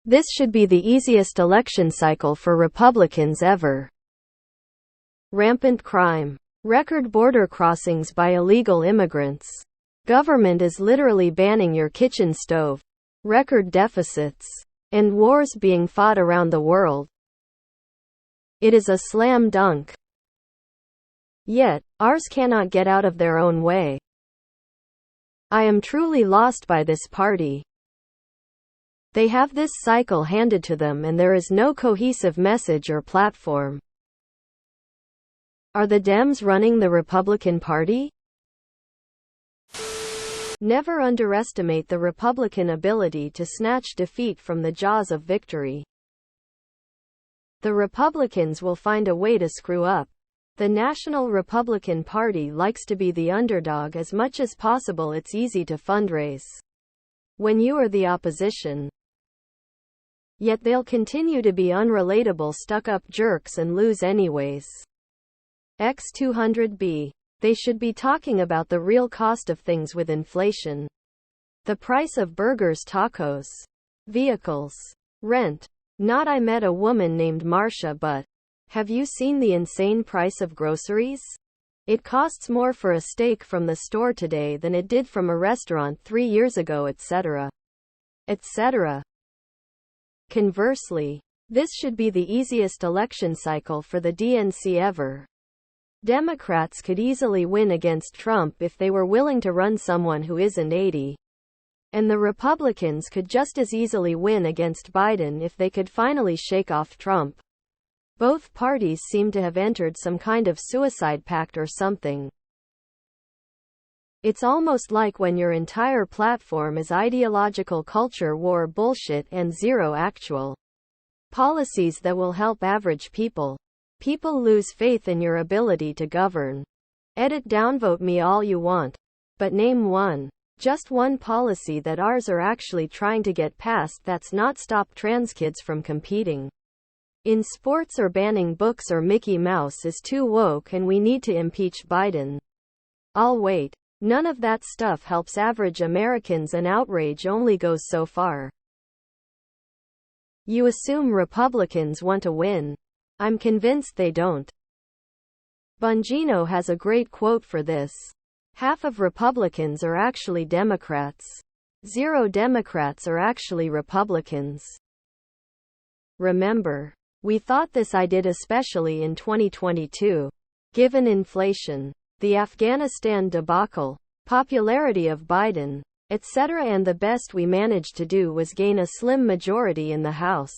This should be the easiest election cycle for Republicans ever. Rampant crime. Record border crossings by illegal immigrants. Government is literally banning your kitchen stove. Record deficits. And wars being fought around the world. It is a slam dunk. Yet, ours cannot get out of their own way. I am truly lost by this party. They have this cycle handed to them and there is no cohesive message or platform. Are the Dems running the Republican Party? Never underestimate the Republican ability to snatch defeat from the jaws of victory. The Republicans will find a way to screw up. The National Republican Party likes to be the underdog as much as possible. It's easy to fundraise when you are the opposition. Yet they'll continue to be unrelatable stuck-up jerks and lose anyways. X200B. They should be talking about the real cost of things with inflation. The price of burgers, tacos, vehicles, rent. Not I met a woman named Marcia, but have you seen the insane price of groceries? It costs more for a steak from the store today than it did from a restaurant 3 years ago, etc. etc. Conversely, this should be the easiest election cycle for the DNC ever. Democrats could easily win against Trump if they were willing to run someone who isn't 80. And the Republicans could just as easily win against Biden if they could finally shake off Trump. Both parties seem to have entered some kind of suicide pact or something. It's almost like when your entire platform is ideological culture war bullshit and zero actual policies that will help average people. People lose faith in your ability to govern. Edit downvote me all you want. But name one. Just one policy that ours are actually trying to get passed that's not stop trans kids from competing in sports or banning books or Mickey Mouse is too woke and we need to impeach Biden. I'll wait. None of that stuff helps average Americans and outrage only goes so far. You assume Republicans want to win. I'm convinced they don't. Bongino has a great quote for this. Half of Republicans are actually Democrats. 0 Democrats are actually Republicans. Remember, we thought this I did especially in 2022. Given inflation, the Afghanistan debacle, popularity of Biden, etc., and the best we managed to do was gain a slim majority in the House.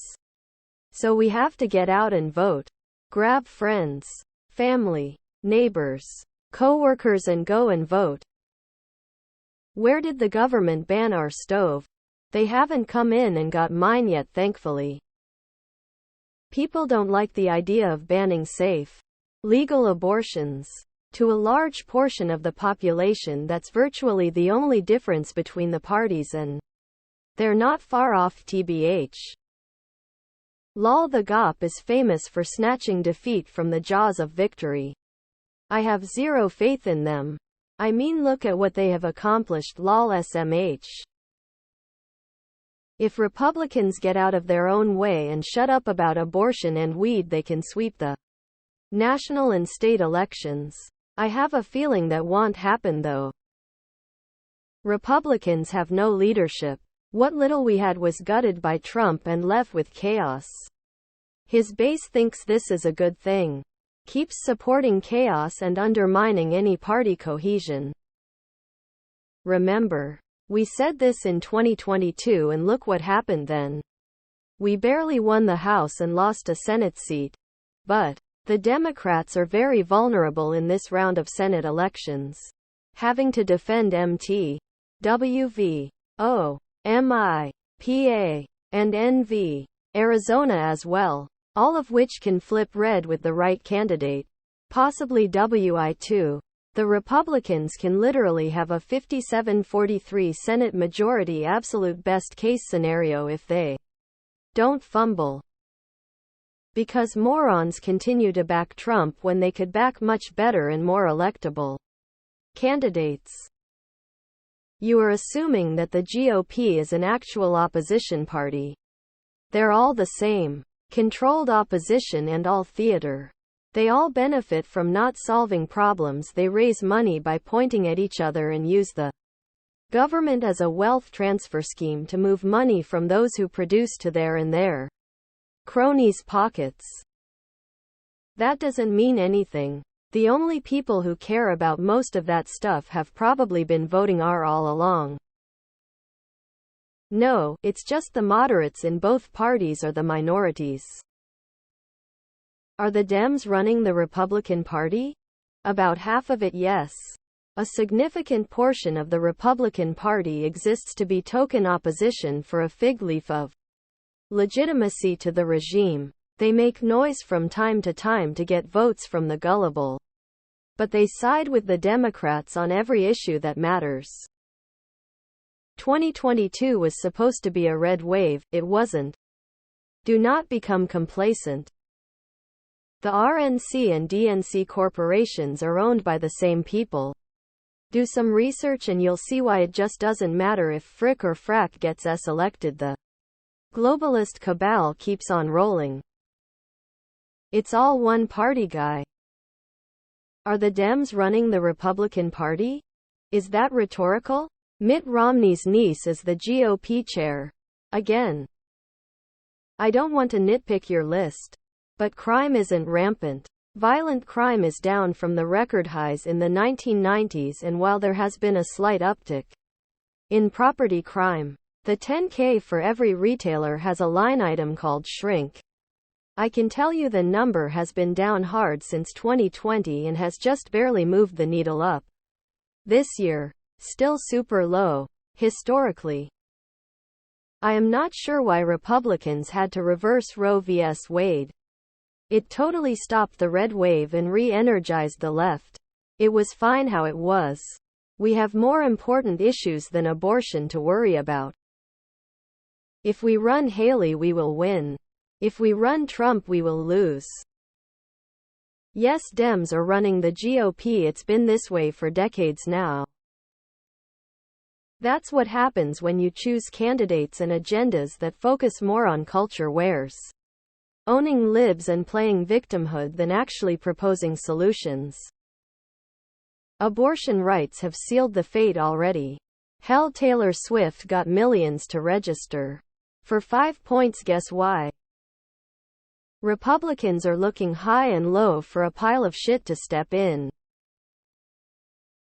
So we have to get out and vote. Grab friends, family, neighbors, co-workers and go and vote. Where did the government ban our stove? They haven't come in and got mine yet, thankfully. People don't like the idea of banning safe, legal abortions. To a large portion of the population, that's virtually the only difference between the parties, and they're not far off, tbh. Lol. The GOP is famous for snatching defeat from the jaws of victory. I have zero faith in them. I mean, look at what they have accomplished. Lol. SMH. If Republicans get out of their own way and shut up about abortion and weed, they can sweep the national and state elections. I have a feeling that won't happen though. Republicans have no leadership. What little we had was gutted by Trump and left with chaos. His base thinks this is a good thing. Keeps supporting chaos and undermining any party cohesion. Remember, we said this in 2022 and look what happened then. We barely won the House and lost a Senate seat. But the Democrats are very vulnerable in this round of Senate elections, having to defend MT, WV, O, MI, PA, and NV, Arizona as well, all of which can flip red with the right candidate, possibly WI too. The Republicans can literally have a 57-43 Senate majority, absolute best case scenario, if they don't fumble. Because morons continue to back Trump when they could back much better and more electable candidates. You are assuming that the GOP is an actual opposition party. They're all the same. Controlled opposition and all theater. They all benefit from not solving problems. They raise money by pointing at each other and use the government as a wealth transfer scheme to move money from those who produce to their cronies' pockets. That doesn't mean anything. The only people who care about most of that stuff have probably been voting R all along. No, it's just the moderates in both parties or the minorities. Are the Dems running the Republican Party? About half of it, yes. A significant portion of the Republican Party exists to be token opposition for a fig leaf of legitimacy to the regime. They make noise from time to time to get votes from the gullible. But they side with the Democrats on every issue that matters. 2022 was supposed to be a red wave, it wasn't. Do not become complacent. The RNC and DNC corporations are owned by the same people. Do some research and you'll see why it just doesn't matter if Frick or Frack gets us elected. The globalist cabal keeps on rolling. It's all one party, guy. Are the Dems running the Republican Party? Is that rhetorical? Mitt Romney's niece is the GOP chair. Again. I don't want to nitpick your list. But crime isn't rampant. Violent crime is down from the record highs in the 1990s, and while there has been a slight uptick in property crime, the 10K for every retailer has a line item called shrink. I can tell you the number has been down hard since 2020 and has just barely moved the needle up. This year, still super low, historically. I am not sure why Republicans had to reverse Roe vs. Wade. It totally stopped the red wave and re-energized the left. It was fine how it was. We have more important issues than abortion to worry about. If we run Haley, we will win. If we run Trump, we will lose. Yes, Dems are running the GOP. It's been this way for decades now. That's what happens when you choose candidates and agendas that focus more on culture wars, owning libs and playing victimhood than actually proposing solutions. Abortion rights have sealed the fate already. Hell, Taylor Swift got millions to register. For 5 points, guess why? Republicans are looking high and low for a pile of shit to step in.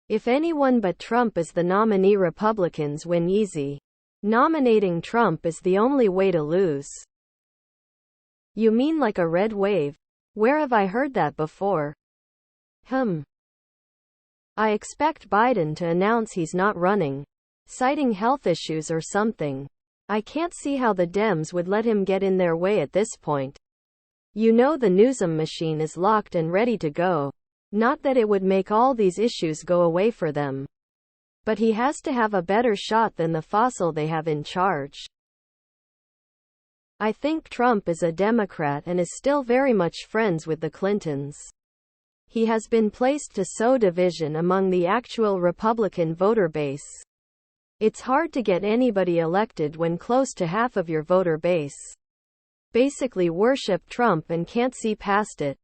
If anyone but Trump is the nominee, Republicans win easy. Nominating Trump is the only way to lose. You mean like a red wave? Where have I heard that before? I expect Biden to announce he's not running, citing health issues or something. I can't see how the Dems would let him get in their way at this point. You know the Newsom machine is locked and ready to go. Not that it would make all these issues go away for them. But he has to have a better shot than the fossil they have in charge. I think Trump is a Democrat and is still very much friends with the Clintons. He has been placed to sow division among the actual Republican voter base. It's hard to get anybody elected when close to half of your voter base basically worship Trump and can't see past it.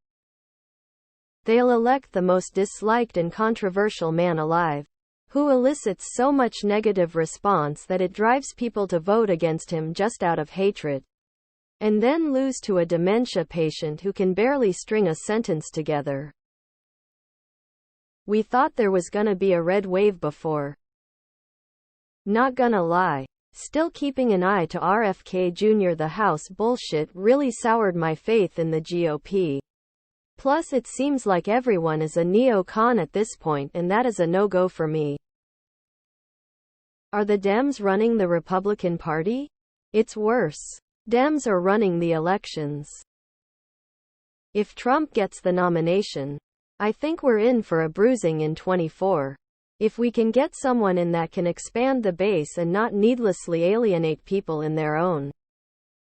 They'll elect the most disliked and controversial man alive, who elicits so much negative response that it drives people to vote against him just out of hatred. And then lose to a dementia patient who can barely string a sentence together. We thought there was gonna be a red wave before. Not gonna lie. Still keeping an eye to RFK Jr. The House bullshit really soured my faith in the GOP. Plus it seems like everyone is a neo-con at this point, and that is a no-go for me. Are the Dems running the Republican Party? It's worse. Dems are running the elections. If Trump gets the nomination, I think we're in for a bruising in 24. If we can get someone in that can expand the base and not needlessly alienate people in their own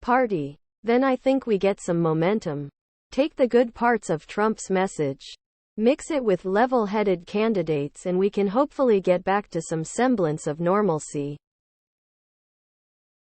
party, then I think we get some momentum. Take the good parts of Trump's message, mix it with level-headed candidates, and we can hopefully get back to some semblance of normalcy.